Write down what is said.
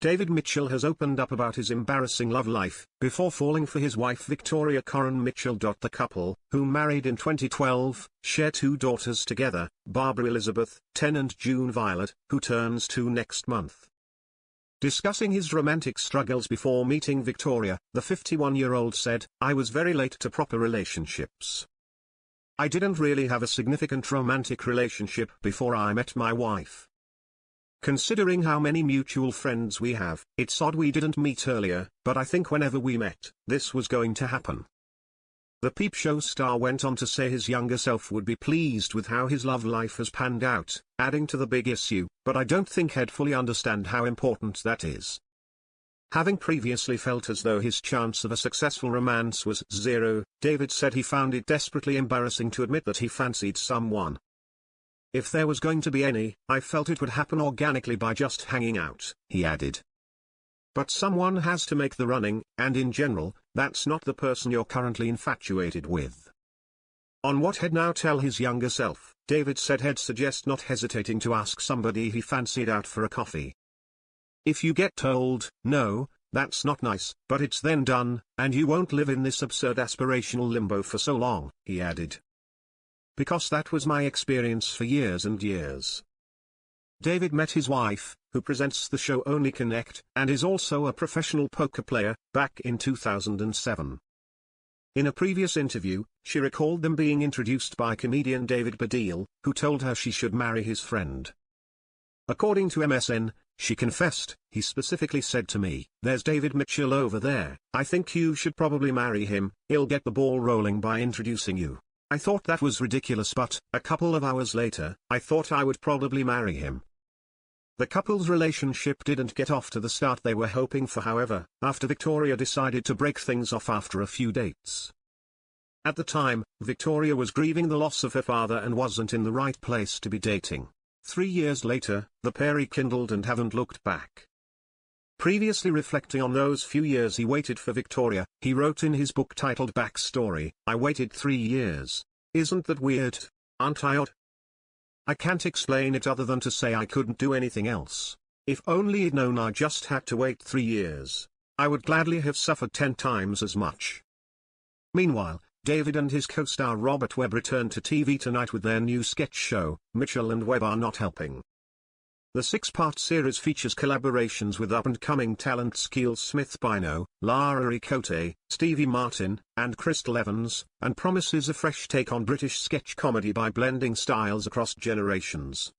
David Mitchell has opened up about his embarrassing love life before falling for his wife Victoria Coren Mitchell. The couple, who married in 2012, share two daughters together, Barbara Elizabeth, 10, and June Violet, who turns 2 next month. Discussing his romantic struggles before meeting Victoria, the 51-year-old said, "I was very late to proper relationships. I didn't really have a significant romantic relationship before I met my wife. Considering how many mutual friends we have, it's odd we didn't meet earlier, but I think whenever we met, this was going to happen." The Peep Show star went on to say his younger self would be pleased with how his love life has panned out, adding to the big issue, "But I don't think he'd fully understand how important that is." Having previously felt as though his chance of a successful romance was zero, David said he found it desperately embarrassing to admit that he fancied someone. "If there was going to be any, I felt it would happen organically by just hanging out," he added. "But someone has to make the running, and in general, that's not the person you're currently infatuated with." On what he'd now tell his younger self, David said he'd suggest not hesitating to ask somebody he fancied out for a coffee. "If you get told, no, that's not nice, but it's then done, and you won't live in this absurd aspirational limbo for so long," he added. "Because that was my experience for years and years." David met his wife, who presents the show Only Connect, and is also a professional poker player, back in 2007. In a previous interview, she recalled them being introduced by comedian David Baddiel, who told her she should marry his friend. According to MSN, she confessed, "He specifically said to me, 'There's David Mitchell over there, I think you should probably marry him, he'll get the ball rolling by introducing you.' I thought that was ridiculous, but, a couple of hours later, I thought I would probably marry him." The couple's relationship didn't get off to the start they were hoping for, however, after Victoria decided to break things off after a few dates. At the time, Victoria was grieving the loss of her father and wasn't in the right place to be dating. 3 years later, the pair rekindled and haven't looked back. Previously reflecting on those few years he waited for Victoria, he wrote in his book titled Backstory, "I waited 3 years. Isn't that weird? Aren't I odd? I can't explain it other than to say I couldn't do anything else. If only I'd known I just had to wait 3 years, I would gladly have suffered 10 times as much." Meanwhile, David and his co-star Robert Webb return to TV tonight with their new sketch show, Mitchell and Webb Are Not Helping. The 6-part series features collaborations with up-and-coming talents Keel Smith-Bino, Lara Ricote, Stevie Martin, and Crystal Evans, and promises a fresh take on British sketch comedy by blending styles across generations.